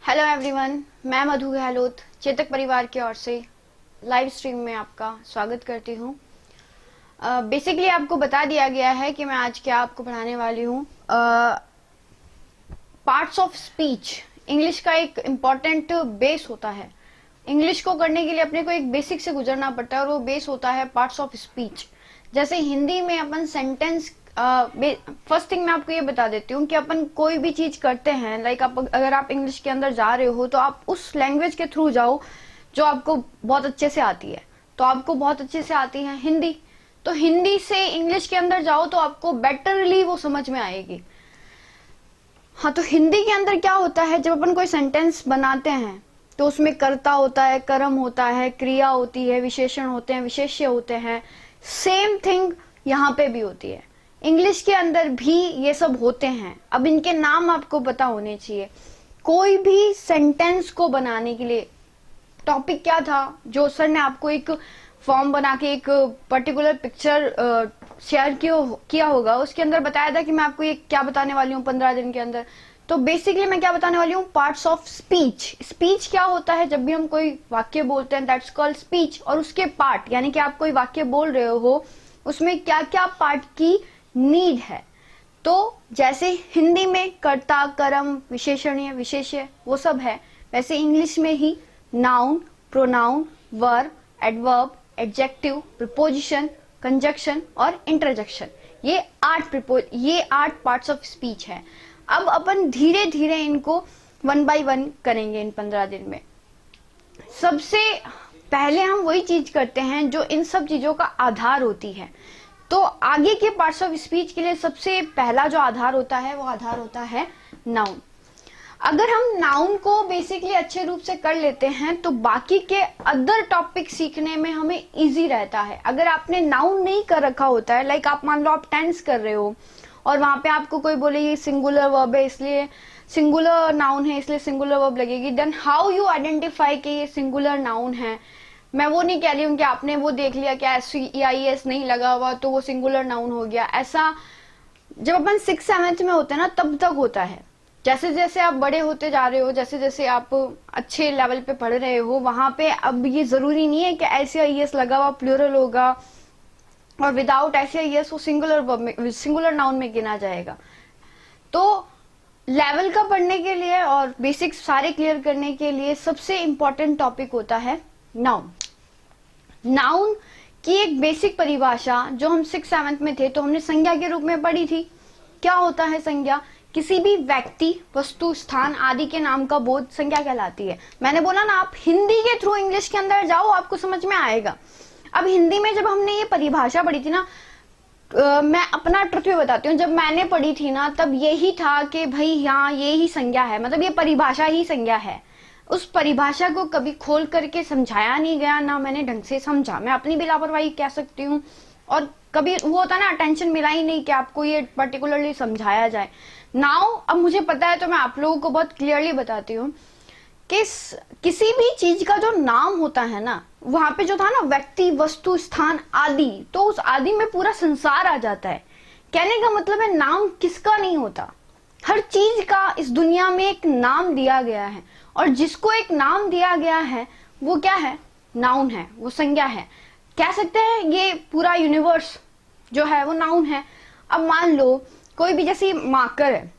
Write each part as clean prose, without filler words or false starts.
Hello everyone, मैं मधु गहलोत चेतक परिवार की ओर से लाइव स्ट्रीम में आपका स्वागत करती हूँ। बेसिकली आपको बता दिया गया है कि मैं आज क्या आपको पढ़ाने वाली हूँ। पार्ट्स ऑफ स्पीच इंग्लिश का एक इम्पॉर्टेंट बेस होता है। इंग्लिश को करने के लिए अपने को एक बेसिक से गुजरना पड़ता है और वो बेस होता है पार्ट्स ऑफ स्पीच। जैसे हिंदी में अपन सेंटेंस, फर्स्ट थिंग मैं आपको ये बता देती हूँ कि अपन कोई भी चीज करते हैं, लाइक आप अगर आप इंग्लिश के अंदर जा रहे हो तो आप उस लैंग्वेज के थ्रू जाओ जो आपको बहुत अच्छे से आती है। तो आपको बहुत अच्छे से आती है हिंदी, तो हिंदी से इंग्लिश के अंदर जाओ तो आपको बेटरली वो समझ में आएगी। हाँ, तो हिंदी के अंदर क्या होता है, जब अपन कोई सेंटेंस बनाते हैं तो उसमें कर्ता होता है, कर्म होता है, क्रिया होती है, विशेषण होते हैं, विशेष्य होते हैं। सेम थिंग यहाँ पे भी होती है। इंग्लिश के अंदर भी ये सब होते हैं। अब इनके नाम आपको पता होने चाहिए। कोई भी सेंटेंस को बनाने के लिए टॉपिक क्या था, जो सर ने आपको एक फॉर्म बना के एक पर्टिकुलर पिक्चर शेयर किया होगा, उसके अंदर बताया था कि मैं आपको ये क्या बताने वाली हूँ 15 दिन के अंदर। तो बेसिकली मैं क्या बताने वाली हूँ, पार्ट्स ऑफ स्पीच। स्पीच क्या होता है, जब भी हम कोई वाक्य बोलते हैं दैट्स कॉल्ड स्पीच। और उसके पार्ट, यानी कि आप कोई वाक्य बोल रहे हो उसमें क्या क्या पार्ट की नीड है। तो जैसे हिंदी में कर्ता, कर्म, विशेषणीय, विशेष्य वो सब है, वैसे इंग्लिश में ही noun, pronoun, verb, adverb, adjective, preposition, conjunction और इंटरजेक्शन, ये 8 पार्ट्स ऑफ स्पीच है। अब अपन धीरे धीरे इनको वन बाय वन करेंगे इन 15 दिन में। सबसे पहले हम वही चीज करते हैं जो इन सब चीजों का आधार होती है। तो आगे के पार्ट्स ऑफ स्पीच के लिए सबसे पहला जो आधार होता है वो आधार होता है नाउन। अगर हम नाउन को बेसिकली अच्छे रूप से कर लेते हैं तो बाकी के अदर टॉपिक सीखने में हमें इजी रहता है। अगर आपने नाउन नहीं कर रखा होता है, लाइक आप मान लो आप टेंस कर रहे हो और वहां पे आपको कोई बोले ये सिंगुलर वर्ब है इसलिए सिंगुलर नाउन है इसलिए सिंगुलर वर्ब लगेगी, देन हाउ यू आइडेंटिफाई कि ये सिंगुलर नाउन है। मैं वो नहीं कह रही हूँ कि आपने वो देख लिया कि SCEIS नहीं लगा हुआ तो वो सिंगुलर नाउन हो गया। ऐसा जब अपन 6th-7th में होते हैं ना तब तक होता है। जैसे जैसे आप बड़े होते जा रहे हो, जैसे जैसे आप अच्छे लेवल पे पढ़ रहे हो, वहां पे अब ये जरूरी नहीं है कि SCEIS लगा हुआ प्लूरल होगा और विदाउट SCEIS वो सिंगुलर नाउन में गिना जाएगा। तो लेवल का पढ़ने के लिए और बेसिक्स सारे क्लियर करने के लिए सबसे इंपॉर्टेंट टॉपिक होता है नाउन। नाउन की एक बेसिक परिभाषा जो हम 6th-7th में थे तो हमने संज्ञा के रूप में पढ़ी थी। क्या होता है संज्ञा? किसी भी व्यक्ति, वस्तु, स्थान आदि के नाम का बोध संज्ञा कहलाती है। मैंने बोला ना, आप हिंदी के थ्रू इंग्लिश के अंदर जाओ आपको समझ में आएगा। अब हिंदी में जब हमने ये परिभाषा पढ़ी थी ना, मैं अपना ट्रुथ भी बताती हूँ, जब मैंने पढ़ी थी ना तब यही था कि भाई यहाँ ये ही संज्ञा है, मतलब ये परिभाषा ही संज्ञा है। उस परिभाषा को कभी खोल करके समझाया नहीं गया, ना मैंने ढंग से समझा। मैं अपनी भी लापरवाही कह सकती हूँ। और कभी वो होता ना, अटेंशन मिला ही नहीं कि आपको ये पर्टिकुलरली समझाया जाए। नाउ अब मुझे पता है तो मैं आप लोगों को बहुत क्लियरली बताती हूँ कि किसी भी चीज का जो नाम होता है ना, वहां पे जो था ना व्यक्ति, वस्तु, स्थान, आदि, तो उस आदि में पूरा संसार आ जाता है। कहने का मतलब है नाम किसका नहीं होता, हर चीज का इस दुनिया में एक नाम दिया गया है। और जिसको एक नाम दिया गया है वो क्या है? नाउन है, वो संज्ञा है। कह सकते हैं ये पूरा यूनिवर्स जो है वो नाउन है। अब मान लो कोई भी, जैसे मार्कर है,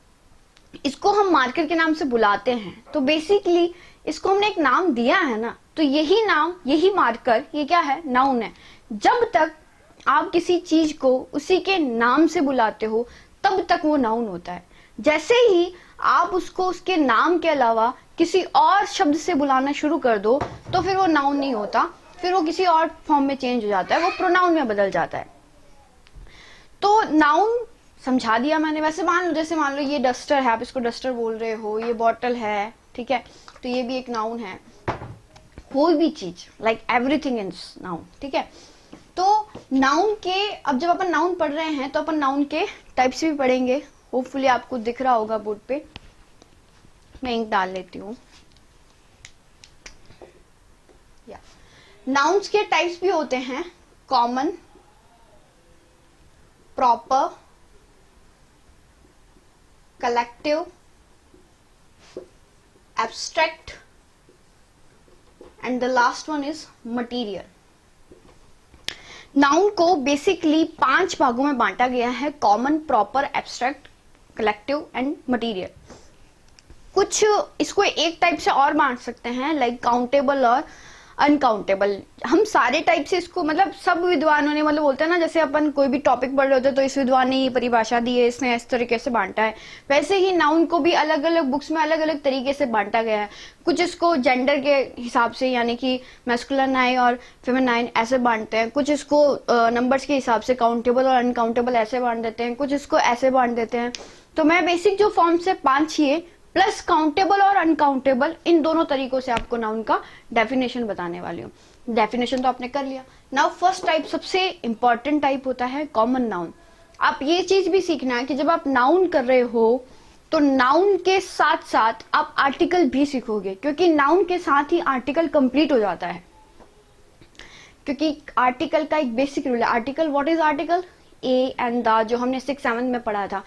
इसको हम मार्कर के नाम से बुलाते हैं तो बेसिकली इसको हमने एक नाम दिया है ना, तो यही नाम, यही मार्कर, ये क्या है? नाउन है। जब तक आप किसी चीज को उसी के नाम से बुलाते हो तब तक वो नाउन होता है। जैसे ही आप उसको उसके नाम के अलावा किसी और शब्द से बुलाना शुरू कर दो तो फिर वो नाउन नहीं होता, फिर वो किसी और फॉर्म में चेंज हो जाता है, वो प्रोनाउन में बदल जाता है। तो नाउन समझा दिया मैंने। वैसे मान लो, जैसे मान लो ये डस्टर है, आप इसको डस्टर बोल रहे हो, ये बॉटल है, ठीक है, तो ये भी एक नाउन है। कोई भी चीज, लाइक एवरीथिंग इज नाउन, ठीक है। तो नाउन के, अब जब अपन नाउन पढ़ रहे हैं तो अपन नाउन के टाइप्स भी पढ़ेंगे। होपफुली आपको दिख रहा होगा बोर्ड पे, मैं इंक डाल लेती हूँ। नाउन्स के टाइप्स भी होते हैं common, proper, collective, abstract and the last one is material. Noun को बेसिकली 5 भागों में बांटा गया है, common, proper, abstract, collective and material. कुछ इसको एक टाइप से और बांट सकते हैं, लाइक काउंटेबल और अनकाउंटेबल। हम सारे टाइप से इसको, मतलब सब विद्वानों ने, मतलब बोलते हैं ना, जैसे अपन कोई भी टॉपिक पढ़ रहे होते हैं तो इस विद्वान ने ये परिभाषा दी है, इसने इस तरीके से बांटा है, वैसे ही नाउन को भी अलग अलग बुक्स में अलग अलग तरीके से बांटा गया है। कुछ इसको जेंडर के हिसाब से, यानी कि मैस्कुलिन और फेमिनाइन ऐसे बांटते हैं, कुछ इसको नंबर्स के हिसाब से काउंटेबल और अनकाउंटेबल ऐसे बांट देते हैं, कुछ इसको ऐसे बांट देते हैं। तो मैं बेसिक जो फॉर्म से 5 ही प्लस काउंटेबल और अनकाउंटेबल, इन दोनों तरीकों से आपको नाउन का डेफिनेशन बताने वाली हूँ। डेफिनेशन तो आपने कर लिया। नाउ फर्स्ट टाइप, सबसे इंपॉर्टेंट टाइप होता है कॉमन नाउन। आप ये चीज भी सीखना है कि जब आप नाउन कर रहे हो तो नाउन के साथ साथ आप आर्टिकल भी सीखोगे, क्योंकि नाउन के साथ ही आर्टिकल कंप्लीट हो जाता है। क्योंकि आर्टिकल का एक बेसिक रूल है। Article, what is article? A and the, जो हमने 6-7 में पढ़ा था।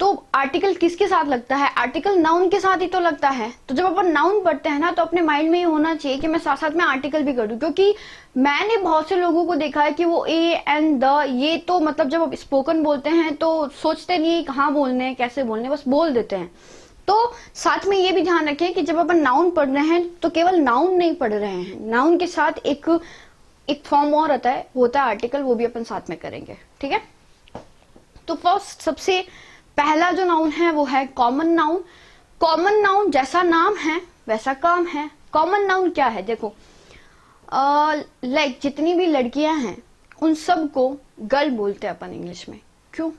तो आर्टिकल किसके साथ लगता है? आर्टिकल नाउन के साथ ही तो लगता है। तो जब अपन नाउन पढ़ते हैं ना, तो अपने माइंड में ये होना चाहिए कि मैं साथ साथ में आर्टिकल भी कर दूं, क्योंकि मैंने बहुत से लोगों को देखा है कि वो ए एंड द, ये तो मतलब जब स्पोकन बोलते हैं तो सोचते नहीं कहाँ बोलने हैं, कैसे बोलने हैं, बस बोल देते हैं। तो साथ में ये भी ध्यान रखें कि जब अपन नाउन पढ़ रहे हैं तो केवल नाउन नहीं पढ़ रहे हैं, नाउन के साथ एक फॉर्म और आता है, वो होता है आर्टिकल, वो भी अपन साथ में करेंगे। ठीक है, तो फर्स्ट सबसे पहला जो नाउन है वो है कॉमन नाउन। कॉमन नाउन जैसा नाम है वैसा काम है। कॉमन नाउन क्या है? देखो, लाइक जितनी भी लड़कियां हैं उन सब को गर्ल बोलते हैं अपन इंग्लिश में। क्यों?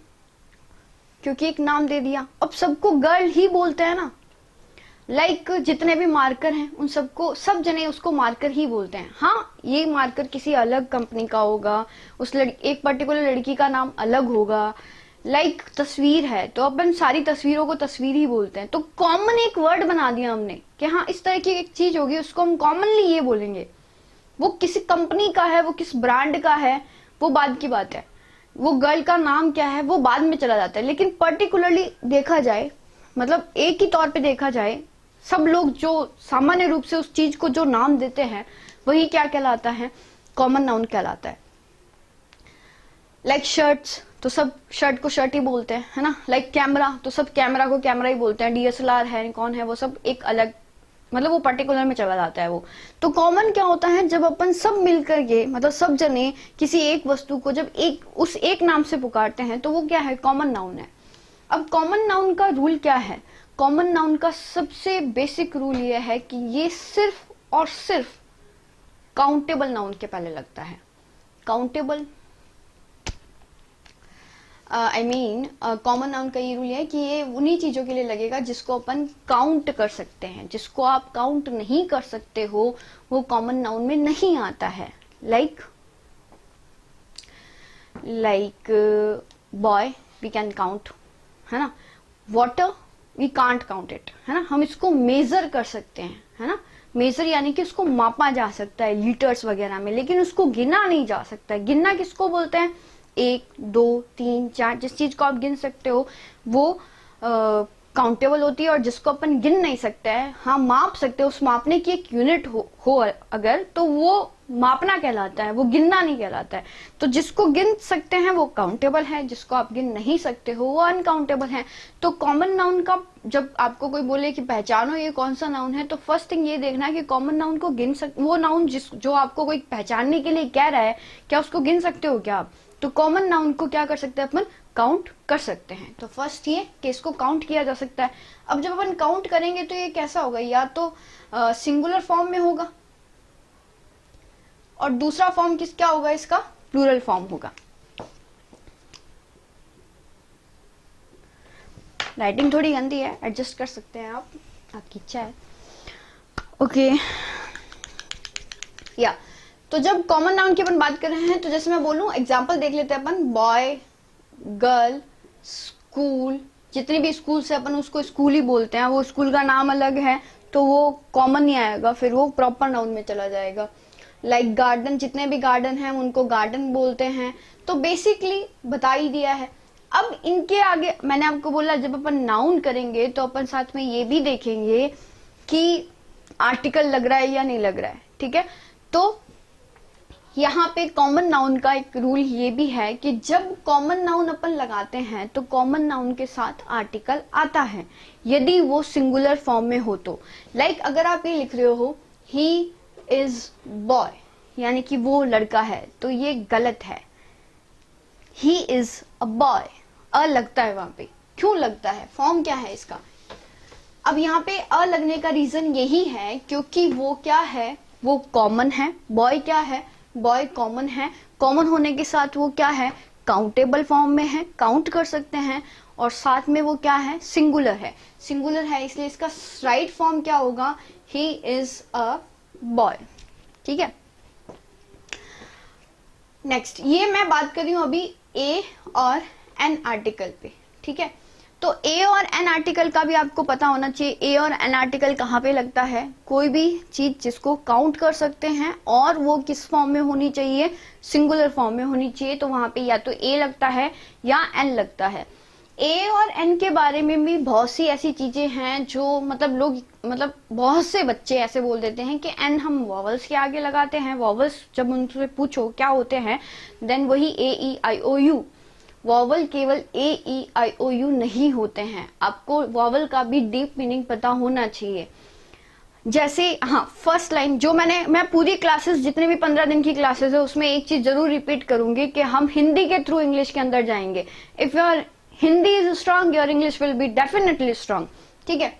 क्योंकि एक नाम दे दिया, अब सबको गर्ल ही बोलते हैं ना। लाइक जितने भी मार्कर हैं उन सबको, सब जने उसको मार्कर ही बोलते हैं। हाँ, ये मार्कर किसी अलग कंपनी का होगा, उस एक पर्टिकुलर लड़की का नाम अलग होगा। लाइक तस्वीर है तो अपन सारी तस्वीरों को तस्वीर ही बोलते हैं। तो कॉमन एक वर्ड बना दिया हमने कि हाँ, इस तरह की एक चीज होगी, उसको हम कॉमनली ये बोलेंगे। वो किसी कंपनी का है, वो किस ब्रांड का है, वो बाद की बात है। वो गर्ल का नाम क्या है वो बाद में चला जाता है। लेकिन पर्टिकुलरली देखा जाए, मतलब एक ही तौर पे देखा जाए, सब लोग जो सामान्य रूप से उस चीज को जो नाम देते हैं वही क्या कहलाता है? कॉमन नाउन कहलाता है। लाइक शर्ट्स, तो सब शर्ट को शर्ट ही बोलते हैं, है ना। लाइक कैमरा, तो सब कैमरा को कैमरा ही बोलते हैं। डीएसएलआर है, कौन है, वो सब एक अलग, मतलब वो पर्टिकुलर में चला जाता है वो। तो कॉमन क्या होता है? जब अपन सब मिलकर के, मतलब सब जने किसी एक वस्तु को जब उस एक नाम से पुकारते हैं तो वो क्या है? कॉमन नाउन है। अब कॉमन नाउन का रूल क्या है? कॉमन नाउन का सबसे बेसिक रूल ये है कि ये सिर्फ और सिर्फ काउंटेबल नाउन के पहले लगता है। काउंटेबल, कॉमन नाउन का ये रूल है कि ये उन्हीं चीजों के लिए लगेगा जिसको अपन काउंट कर सकते हैं। जिसको आप काउंट नहीं कर सकते हो वो कॉमन नाउन में नहीं आता है। Like boy we can count, है ना। Water we can't count it, है ना। हम इसको मेजर कर सकते हैं, है ना। मेजर यानी कि उसको मापा जा सकता है लीटर्स वगैरह में, लेकिन उसको गिना नहीं जा सकता है। गिनना किसको बोलते हैं? 1, 2, 3, 4, जिस चीज को आप गिन सकते हो वो काउंटेबल होती है। और जिसको अपन गिन नहीं सकते हैं, हाँ माप सकते हो, उस मापने की एक यूनिट हो अगर, तो वो मापना कहलाता है, वो गिनना नहीं कहलाता है। तो जिसको गिन सकते हैं वो काउंटेबल है, जिसको आप गिन नहीं सकते हो वो अनकाउंटेबल है। तो कॉमन नाउन का जब आपको कोई बोले कि पहचानो ये कौन सा नाउन है, तो फर्स्ट थिंग ये देखना है कि कॉमन नाउन को गिन वो नाउन जो आपको कोई पहचानने के लिए कह रहा है, क्या उसको गिन सकते हो क्या आप? तो कॉमन नाउन को क्या कर सकते हैं अपन? काउंट कर सकते हैं। तो फर्स्ट ये कि इसको काउंट किया जा सकता है। अब जब अपन काउंट करेंगे तो ये कैसा होगा? या तो सिंगुलर फॉर्म में होगा, और दूसरा फॉर्म क्या होगा इसका? प्लूरल फॉर्म होगा। राइटिंग थोड़ी गंदी है, एडजस्ट कर सकते हैं आप, आपकी इच्छा है। ओके, या तो जब कॉमन नाउन की अपन बात कर रहे हैं तो जैसे मैं बोलूं, एग्जांपल देख लेते हैं अपन। बॉय, गर्ल, स्कूल, जितने भी स्कूल से अपन उसको स्कूल ही बोलते हैं, वो स्कूल का नाम अलग है तो वो कॉमन नहीं आएगा, फिर वो प्रॉपर नाउन में चला जाएगा। लाइक गार्डन, जितने भी गार्डन हैं उनको गार्डन बोलते हैं। तो बेसिकली बता ही दिया है। अब इनके आगे मैंने आपको बोला जब अपन नाउन करेंगे तो अपन साथ में ये भी देखेंगे कि आर्टिकल लग रहा है या नहीं लग रहा है, ठीक है। तो यहाँ पे कॉमन नाउन का एक रूल ये भी है कि जब कॉमन नाउन अपन लगाते हैं तो कॉमन नाउन के साथ आर्टिकल आता है, यदि वो सिंगुलर फॉर्म में हो तो। लाइक अगर आप ये लिख रहे हो ही इज बॉय, यानी कि वो लड़का है, तो ये गलत है। ही इज अ बॉय, अ लगता है वहां पे, क्यों लगता है, फॉर्म क्या है इसका। अब यहाँ पे अ लगने का रीजन यही है क्योंकि वो क्या है, वो कॉमन है। बॉय क्या है, बॉय कॉमन है। कॉमन होने के साथ वो क्या है, काउंटेबल फॉर्म में है, काउंट कर सकते हैं। और साथ में वो क्या है, सिंगुलर है। सिंगुलर है इसलिए इसका राइट फॉर्म क्या होगा, ही इज अ बॉय, ठीक है। नेक्स्ट, ये मैं बात कर रही हूं अभी ए और एन आर्टिकल पे, ठीक है। तो ए और एन आर्टिकल का भी आपको पता होना चाहिए। ए और एन आर्टिकल कहाँ पे लगता है, कोई भी चीज जिसको काउंट कर सकते हैं और वो किस फॉर्म में होनी चाहिए, सिंगुलर फॉर्म में होनी चाहिए, तो वहां पे या तो ए लगता है या एन लगता है। ए और एन के बारे में भी बहुत सी ऐसी चीजें हैं जो मतलब बहुत से बच्चे ऐसे बोल देते हैं कि एन हम वॉवल्स के आगे लगाते हैं। वॉवल्स जब उनसे पूछो क्या होते हैं, देन वही ए ई आई ओ यू। वॉवल केवल ए ई आई ओ यू नहीं होते हैं, आपको वॉवल का भी डीप मीनिंग पता होना चाहिए। जैसे हाँ, फर्स्ट लाइन जो मैं पूरी क्लासेस, जितने भी 15 दिन की क्लासेस है, उसमें एक चीज जरूर रिपीट करूंगी कि हम हिंदी के थ्रू इंग्लिश के अंदर जाएंगे। If your Hindi is strong, your English will be definitely strong, ठीक है।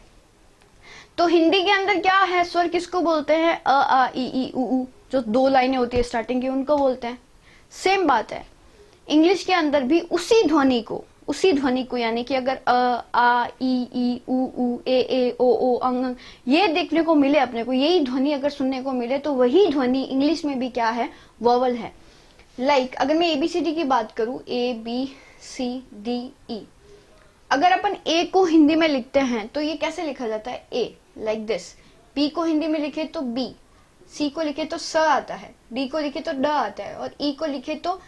तो हिंदी के अंदर क्या है, स्वर किसको बोलते हैं, अ आ ई ई उ ऊ, जो 2 लाइनें होती है स्टार्टिंग की, उनको बोलते हैं। सेम बात है इंग्लिश के अंदर भी, उसी ध्वनि को यानी कि अगर अ आ ई उ ए ओ अंग ये देखने को मिले अपने को, यही ध्वनि अगर सुनने को मिले, तो वही ध्वनि इंग्लिश में भी क्या है, वॉवल है। लाइक अगर मैं एबीसीडी की बात करूं, A B C D E, अगर अपन ए को हिंदी में लिखते हैं तो ये कैसे लिखा जाता है, ए लाइक दिस। बी को हिंदी में लिखे तो बी, सी को लिखे तो स आता है, डी को लिखे तो ड आता है, और ई को लिखे तो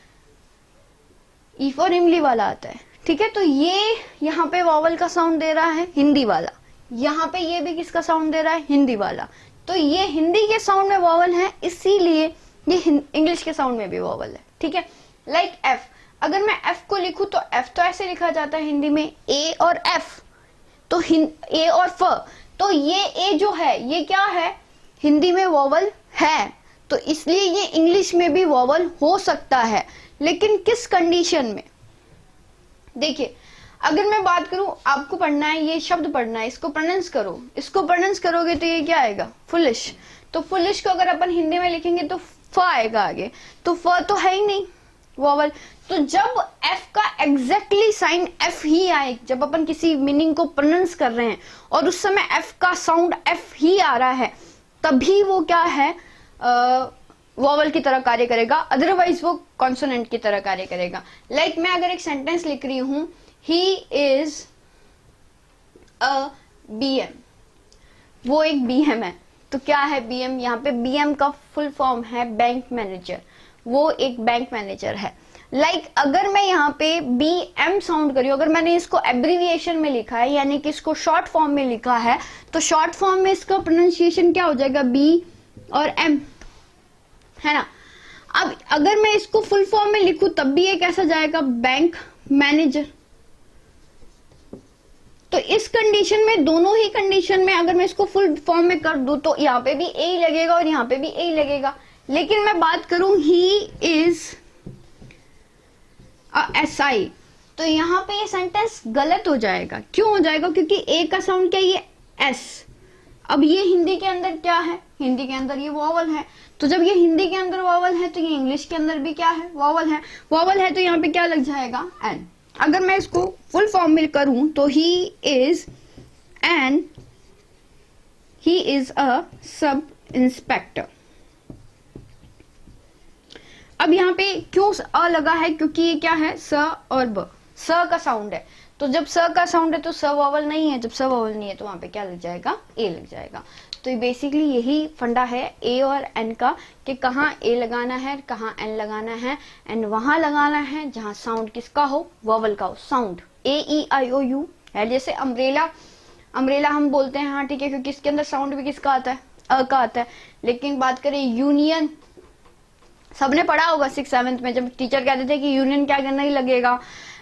ई फॉर इमली वाला आता है, ठीक है। तो ये यहाँ पे वॉवल का साउंड दे रहा है हिंदी वाला, यहाँ पे ये भी किसका साउंड दे रहा है, हिंदी वाला। तो ये हिंदी के साउंड में वॉवल है, इसीलिए ये इंग्लिश के साउंड में भी वॉवल है, ठीक है। लाइक एफ, अगर मैं एफ को लिखूं तो एफ तो ऐसे लिखा जाता है हिंदी में, ए और एफ, तो ए और फ, तो ये ए जो है ये क्या है, हिंदी में वॉवल है, तो इसलिए ये इंग्लिश में भी वॉवल हो सकता है। लेकिन किस कंडीशन में, देखिए अगर मैं बात करूं, आपको पढ़ना है, ये शब्द पढ़ना है, इसको प्रोनाउंस करो, इसको प्रोनाउंस करोगे तो ये क्या आएगा, फुलिश। तो फुलिश को अगर अपन हिंदी में लिखेंगे तो फ आएगा आगे, तो फ तो है ही नहीं वॉवल। तो जब एफ का एग्जैक्टली साइन एफ ही आए, जब अपन किसी मीनिंग को प्रोनाउंस कर रहे हैं और उस समय एफ का साउंड एफ ही आ रहा है, तभी वो क्या है, वॉवल की तरह कार्य करेगा, अदरवाइज वो कॉन्सोनेंट की तरह कार्य करेगा। लाइक मैं अगर एक सेंटेंस लिख रही हूं, ही इज अ बीएम, वो एक बीएम है, तो क्या है बीएम, यहाँ पे बीएम का फुल फॉर्म है बैंक मैनेजर, वो एक बैंक मैनेजर है। लाइक अगर मैं यहाँ पे बी एम साउंड करी हूँ, अगर मैंने इसको एब्रीविएशन में लिखा है, यानी कि इसको शॉर्ट फॉर्म में लिखा है, तो शॉर्ट फॉर्म में इसका प्रोनाउंसिएशन क्या हो जाएगा, बी और एम, है ना। अब अगर मैं इसको फुल फॉर्म में लिखूं तब भी ये कैसा जाएगा, बैंक मैनेजर। तो इस कंडीशन में, दोनों ही कंडीशन में अगर मैं इसको फुल फॉर्म में कर दूं तो यहाँ पे भी ए ही लगेगा और यहाँ पे भी ए ही लगेगा। लेकिन मैं बात करूं ही इज SI, तो यहाँ पे ये सेंटेंस गलत हो जाएगा। क्यों हो जाएगा, क्योंकि ए का साउंड क्या है, ये एस। अब ये हिंदी के अंदर क्या है, हिंदी के अंदर ये वॉवल है, तो जब ये हिंदी के अंदर वॉवल है तो ये इंग्लिश के अंदर भी क्या है, वॉवल है। वॉवल है तो यहाँ पे क्या लग जाएगा, एन। अगर मैं इसको फुल फॉर्म में करूं तो he is a sub inspector. अब यहाँ पे क्यों अ लगा है, क्योंकि ये क्या है, स और ब, स का साउंड है, तो जब स का साउंड है तो स वॉवल नहीं है, जब स वॉवल नहीं है तो वहां पे क्या लग जाएगा, ए लग जाएगा। तो ये बेसिकली यही फंडा है ए और एन का, कि कहाँ ए लगाना है, कहाँ एन लगाना है, एंड वहां लगाना है जहां साउंड किसका हो, वॉवल का हो। Sound A E I O you है, जैसे अम्ब्रेला अम्ब्रेला हम बोलते हैं, हाँ ठीक है, क्योंकि इसके अंदर साउंड भी किसका आता है, अ का आता है। लेकिन बात करें यूनियन, सबने पढ़ा होगा 6th-7th में, जब टीचर कहते थे कि यूनियन के आगे नहीं लगेगा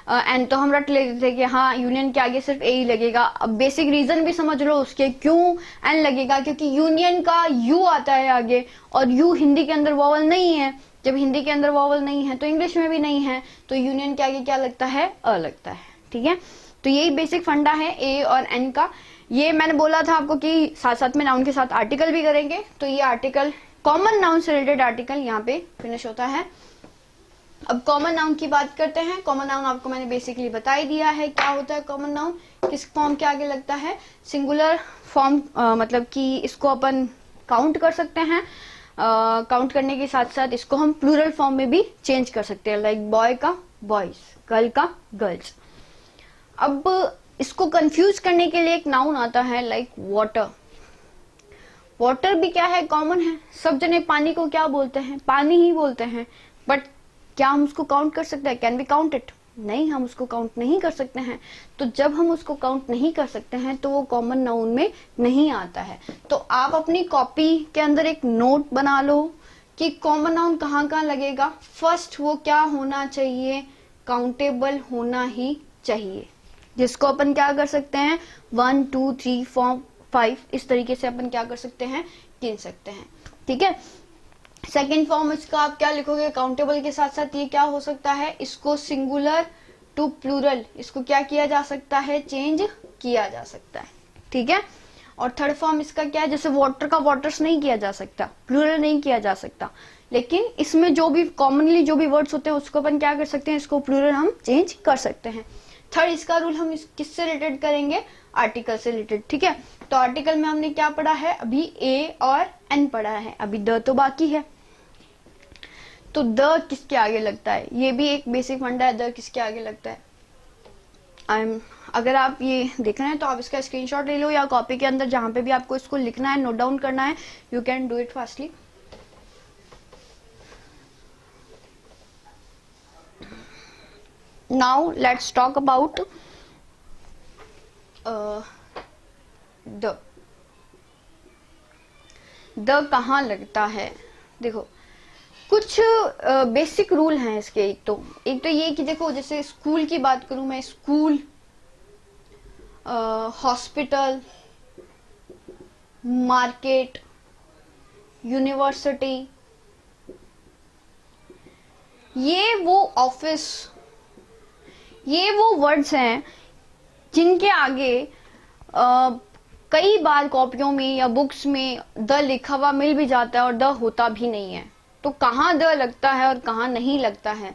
एन, तो हम रट लेते थे कि हाँ यूनियन के आगे सिर्फ ए ही लगेगा। अब बेसिक रीजन भी समझ लो उसके क्यों एन लगेगा, क्योंकि यूनियन का यू आता है आगे, और यू हिंदी के अंदर वॉवल नहीं है। जब हिंदी के अंदर वॉवल नहीं है तो इंग्लिश में भी नहीं है, तो यूनियन के आगे क्या लगता है, अ लगता है। ठीक है, तो यही बेसिक फंडा है ए और एन का। ये मैंने बोला था आपको कि साथ साथ में नाउन के साथ आर्टिकल भी करेंगे, तो ये आर्टिकल कॉमन नाउन से रिलेटेड आर्टिकल यहाँ पे फिनिश होता है। अब कॉमन नाउन की बात करते हैं। कॉमन नाउन आपको मैंने बेसिकली बता ही दिया है क्या होता है कॉमन नाउन, किस फॉर्म के आगे लगता है, सिंगुलर फॉर्म, मतलब कि इसको अपन काउंट कर सकते हैं, काउंट करने के साथ साथ इसको हम प्लूरल फॉर्म में भी चेंज कर सकते हैं, लाइक बॉय का बॉयज, गर्ल का गर्ल्स। अब इसको कंफ्यूज करने के लिए एक नाउन आता है लाइक वाटर। वाटर भी क्या है, कॉमन है, सब जने पानी को क्या बोलते हैं, पानी ही बोलते हैं। बट क्या हम उसको काउंट कर सकते हैं, कैन वी काउंट इट, नहीं, हम उसको काउंट नहीं कर सकते हैं। तो जब हम उसको काउंट नहीं कर सकते हैं तो वो कॉमन नाउन में नहीं आता है। तो आप अपनी कॉपी के अंदर एक नोट बना लो कि कॉमन नाउन कहाँ कहाँ लगेगा। फर्स्ट वो क्या होना चाहिए, काउंटेबल होना ही चाहिए, जिसको अपन क्या कर सकते हैं 1 2 3 4 5 इस तरीके से अपन क्या कर सकते हैं, गिन सकते हैं। ठीक है, सेकेंड फॉर्म इसका आप क्या लिखोगे, काउंटेबल के साथ साथ ये क्या हो सकता है, इसको सिंगुलर टू प्लूरल, इसको क्या किया जा सकता है, चेंज किया जा सकता है। ठीक है, और थर्ड फॉर्म इसका क्या है, जैसे वाटर का वाटर्स नहीं किया जा सकता, प्लूरल नहीं किया जा सकता, लेकिन इसमें जो भी कॉमनली जो भी वर्ड्स होते हैं उसको अपन क्या कर सकते हैं, इसको प्लूरल हम चेंज कर सकते हैं। थर्ड इसका रूल हम किससे रिलेटेड करेंगे, आर्टिकल से रिलेटेड। ठीक है, तो आर्टिकल में हमने क्या पढ़ा है, अभी ए और एन पढ़ा है, अभी द तो बाकी है। तो द किसके आगे लगता है, ये भी एक बेसिक फंडा है, द किसके आगे लगता है। अगर आप ये देख रहे हैं तो आप इसका स्क्रीनशॉट ले लो, या कॉपी के अंदर जहां पे भी आपको इसको लिखना है, नोट डाउन करना है, you can do it fastly. Now let's talk about the कहाँ लगता है। देखो कुछ बेसिक रूल हैं इसके। एक तो ये कि देखो, जैसे स्कूल की बात करूं मैं, स्कूल, हॉस्पिटल, मार्केट, यूनिवर्सिटी, ये वो ऑफिस, ये वो वर्ड्स हैं जिनके आगे कई बार कॉपियों में या बुक्स में द लिखा हुआ मिल भी जाता है और द होता भी नहीं है। तो कहाँ द लगता है और कहाँ नहीं लगता है,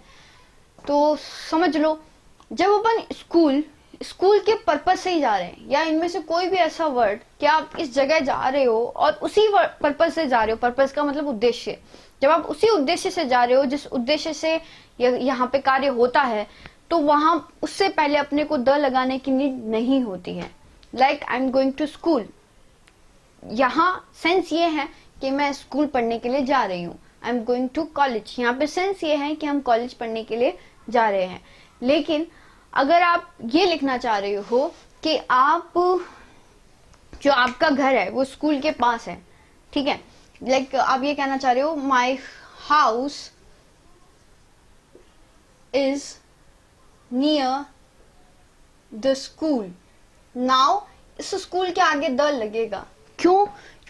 तो समझ लो। जब अपन स्कूल के पर्पस से ही जा रहे हैं, या इनमें से कोई भी ऐसा वर्ड कि आप इस जगह जा रहे हो और उसी पर्पस से जा रहे हो, पर्पस का मतलब उद्देश्य, जब आप उसी उद्देश्य से जा रहे हो जिस उद्देश्य से यहाँ पे कार्य होता है, तो वहां उससे पहले अपने को द लगाने की नीड नहीं होती है। Like I am going to school, यहाँ सेंस ये है कि मैं स्कूल पढ़ने के लिए जा रही हूँ। I am going to college, यहाँ पे सेंस ये है कि हम कॉलेज पढ़ने के लिए जा रहे हैं। लेकिन अगर आप ये लिखना चाह रहे हो कि आप, जो आपका घर है वो स्कूल के पास है, ठीक है, लाइक आप ये कहना चाह रहे हो my house is near the school. Now इस स्कूल के आगे द लगेगा, क्यों,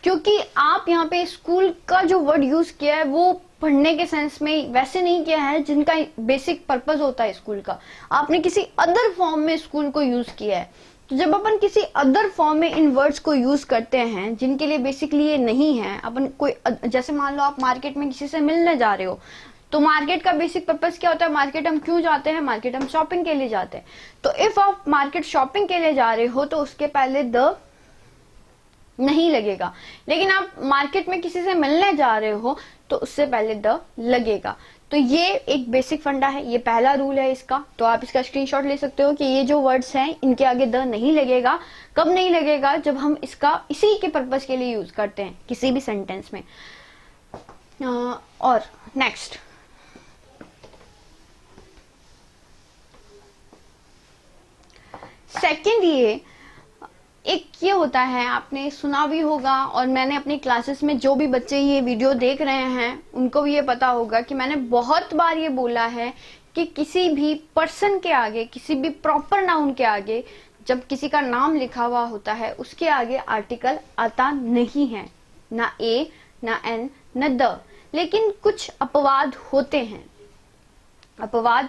क्योंकि आप यहाँ पे स्कूल का जो वर्ड यूज किया है वो पढ़ने के सेंस में वैसे नहीं किया है जिनका बेसिक पर्पस होता है स्कूल का, आपने किसी अदर फॉर्म में स्कूल को यूज किया है। तो जब अपन किसी अदर फॉर्म में इन वर्ड्स को यूज करते हैं जिनके लिए बेसिकली ये नहीं है, अपन कोई, जैसे मान लो आप मार्केट में किसी से मिलने जा रहे हो, तो मार्केट का बेसिक पर्पस क्या होता है, मार्केट हम क्यों जाते हैं, मार्केट हम शॉपिंग के लिए जाते हैं। तो इफ आप मार्केट शॉपिंग के लिए जा रहे हो तो उसके पहले द नहीं लगेगा। लेकिन आप मार्केट में किसी से मिलने जा रहे हो तो उससे पहले द लगेगा। तो ये एक बेसिक फंडा है, ये पहला रूल है इसका। तो आप इसका स्क्रीनशॉट ले सकते हो कि ये जो वर्ड्स हैं इनके आगे द नहीं लगेगा। कब नहीं लगेगा, जब हम इसका इसी के पर्पस के लिए यूज करते हैं किसी भी सेंटेंस में। और नेक्स्ट, सेकंड, ये एक ये होता है, आपने सुना भी होगा और मैंने अपनी क्लासेस में जो भी बच्चे ये वीडियो देख रहे हैं उनको भी ये पता होगा कि मैंने बहुत बार ये बोला है कि किसी भी पर्सन के आगे, किसी भी प्रॉपर नाउन के आगे जब किसी का नाम लिखा हुआ होता है उसके आगे आर्टिकल आता नहीं है, ना ए, ना एन, न द। लेकिन कुछ अपवाद होते हैं, अपवाद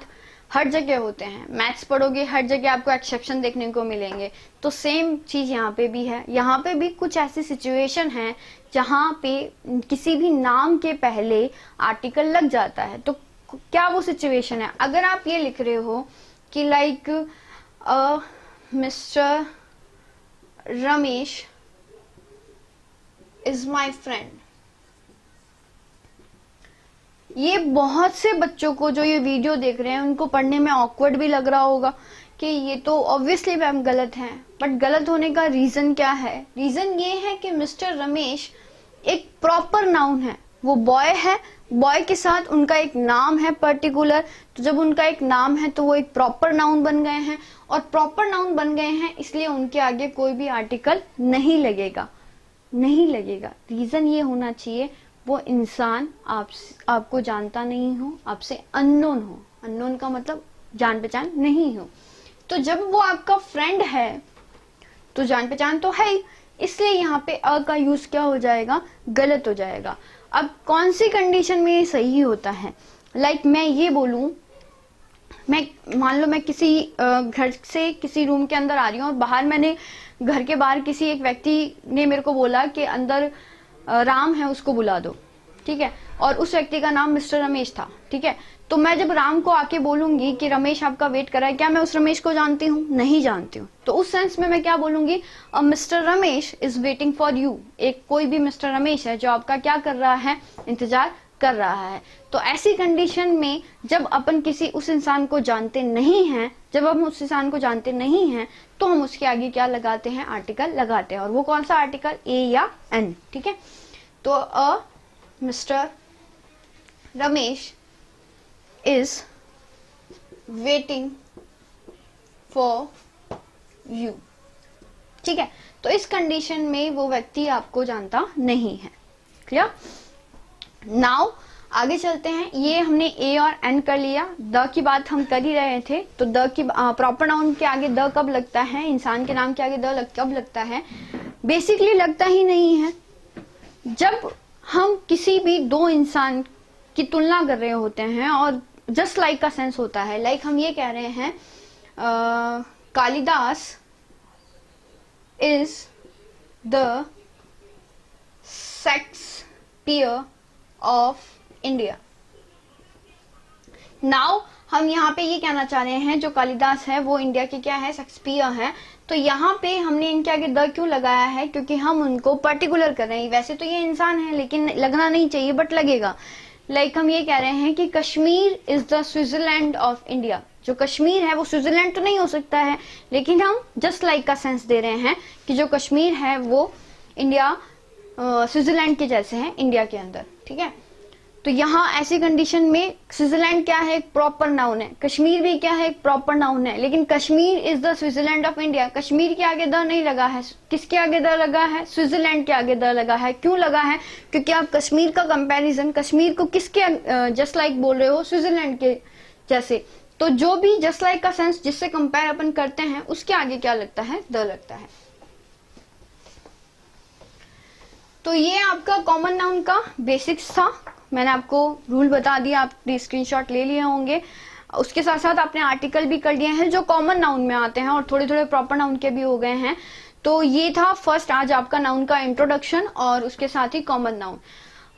हर जगह होते हैं। मैथ्स पढ़ोगे हर जगह आपको एक्सेप्शन देखने को मिलेंगे, तो सेम चीज यहाँ पे भी है। यहाँ पे भी कुछ ऐसी सिचुएशन है जहाँ पे किसी भी नाम के पहले आर्टिकल लग जाता है। तो क्या वो सिचुएशन है? अगर आप ये लिख रहे हो कि like mister Ramesh is my friend, ये बहुत से बच्चों को जो ये वीडियो देख रहे हैं उनको पढ़ने में ऑकवर्ड भी लग रहा होगा कि ये तो ऑब्वियसली मैम गलत है। बट गलत होने का रीजन क्या है? रीजन ये है कि मिस्टर रमेश एक प्रॉपर नाउन है, वो बॉय है, बॉय के साथ उनका एक नाम है पर्टिकुलर, तो जब उनका एक नाम है तो वो एक प्रॉपर नाउन बन गए हैं, और प्रॉपर नाउन बन गए हैं इसलिए उनके आगे कोई भी आर्टिकल नहीं लगेगा, नहीं लगेगा। रीजन ये होना चाहिए वो इंसान आपको जानता नहीं हो, आपसे अननोन हो। अननोन का मतलब जान पहचान नहीं हो। तो जब वो आपका फ्रेंड है तो जान पहचान तो है ही, इसलिए यहाँ पे अ का यूज क्या हो जाएगा? गलत हो जाएगा। अब कौन सी कंडीशन में ये सही होता है? लाइक मैं ये बोलूं, मैं मान लो मैं किसी घर से किसी रूम के अंदर आ रही हूँ और बाहर मैंने, घर के बाहर किसी एक व्यक्ति ने मेरे को बोला कि अंदर राम है उसको बुला दो, ठीक है, और उस व्यक्ति का नाम मिस्टर रमेश था, ठीक है। तो मैं जब राम को आके बोलूंगी कि रमेश आपका वेट कर रहा है, क्या मैं उस रमेश को जानती हूँ? नहीं जानती हूँ। तो उस सेंस में मैं क्या बोलूंगी? Mister Ramesh is waiting for you. एक कोई भी मिस्टर रमेश है जो आपका क्या कर रहा है? इंतजार कर रहा है। तो ऐसी कंडीशन में जब अपन किसी उस इंसान को जानते नहीं हैं, जब हम उस इंसान को जानते नहीं हैं तो हम उसके आगे क्या लगाते हैं? आर्टिकल लगाते हैं। और वो कौन सा आर्टिकल? ए या एन, ठीक है। तो mister Ramesh is waiting for you, ठीक है। तो इस कंडीशन में वो व्यक्ति आपको जानता नहीं है। क्लियर? नाउ आगे चलते हैं। ये हमने ए और एन कर लिया। द की बात हम कर ही रहे थे, तो द की प्रॉपर नाउन के आगे द कब लगता है? इंसान के नाम के आगे द कब लगता है? बेसिकली लगता ही नहीं है। जब हम किसी भी दो इंसान की तुलना कर रहे होते हैं और जस्ट लाइक का सेंस होता है, लाइक हम ये कह रहे हैं Kalidas is the Shakespeare of India. Now हम यहाँ पे ये कहना चाह रहे हैं जो कालिदास है वो इंडिया के क्या है? शेक्सपियर है। तो यहाँ पे हमने इनके आगे द क्यों लगाया है? क्योंकि हम उनको पर्टिकुलर कर रहे हैं। वैसे तो ये इंसान है लेकिन लगना नहीं चाहिए, बट लगेगा। लाइक हम ये कह रहे हैं कि Kashmir is the Switzerland of India. जो कश्मीर है वो स्विट्जरलैंड तो नहीं हो सकता है, लेकिन हम जस्ट लाइक का सेंस दे रहे हैं कि जो कश्मीर है वो इंडिया स्विट्जरलैंड के जैसे है इंडिया के अंदर, ठीक है। तो यहाँ ऐसी कंडीशन में स्विट्जरलैंड क्या है? एक प्रॉपर नाउन है। कश्मीर भी क्या है? एक प्रॉपर नाउन है। लेकिन Kashmir is the Switzerland of India, Kashmir के आगे द नहीं लगा है। किसके आगे द लगा है? स्विट्जरलैंड के आगे द लगा है। क्यों लगा है? क्योंकि आप कश्मीर का कंपैरिजन, कश्मीर को किसके जस्ट लाइक बोल रहे हो? स्विट्जरलैंड के जैसे। तो जो भी जस्ट लाइक का सेंस जिससे कंपेयर अपन करते हैं उसके आगे क्या लगता है? द लगता है। तो ये आपका कॉमन नाउन का बेसिक्स था। मैंने आपको रूल बता दिया, आपने स्क्रीनशॉट ले लिए होंगे। उसके साथ साथ आपने आर्टिकल भी कर लिए हैं जो कॉमन नाउन में आते हैं और थोड़े थोड़े प्रॉपर नाउन के भी हो गए हैं। तो ये था फर्स्ट आज आपका नाउन का इंट्रोडक्शन और उसके साथ ही कॉमन नाउन।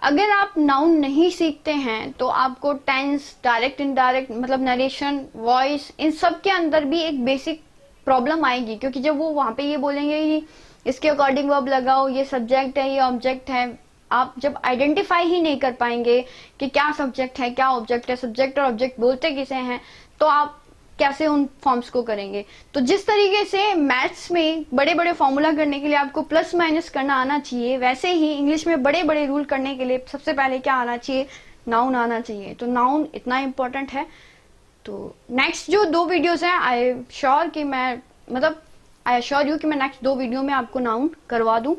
अगर आप नाउन नहीं सीखते हैं तो आपको टेंस, डायरेक्ट इनडायरेक्ट, मतलब नरेशन, वॉइस, इन सब के अंदर भी एक बेसिक प्रॉब्लम आएगी। क्योंकि जब वो वहां पे ये बोलेंगे कि इसके अकॉर्डिंग वर्ब लगाओ, ये सब्जेक्ट है, ये ऑब्जेक्ट है, आप जब आइडेंटिफाई ही नहीं कर पाएंगे कि क्या सब्जेक्ट है क्या ऑब्जेक्ट है, सब्जेक्ट और ऑब्जेक्ट बोलते किसे हैं, तो आप कैसे उन फॉर्म्स को करेंगे। तो जिस तरीके से मैथ्स में बड़े बड़े फॉर्मूला करने के लिए आपको प्लस माइनस करना आना चाहिए, वैसे ही इंग्लिश में बड़े बड़े रूल करने के लिए सबसे पहले क्या आना चाहिए? नाउन आना चाहिए। तो नाउन इतना इम्पोर्टेंट है। तो नेक्स्ट जो 2 वीडियोस हैं, आई एम श्योर कि मैं मतलब आई अश्योर यू कि मैं नेक्स्ट 2 वीडियो में आपको नाउन करवा दूं।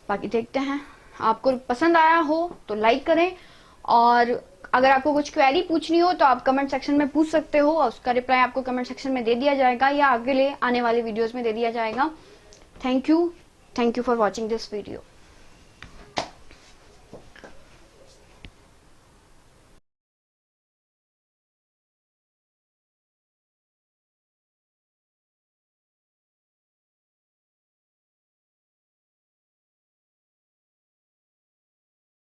बाकी देखते हैं, आपको पसंद आया हो तो लाइक करें, और अगर आपको कुछ क्वेरी पूछनी हो तो आप कमेंट सेक्शन में पूछ सकते हो, और उसका रिप्लाई आपको कमेंट सेक्शन में दे दिया जाएगा या अगले आने वाले वीडियोस में दे दिया जाएगा। Thank you for watching this video.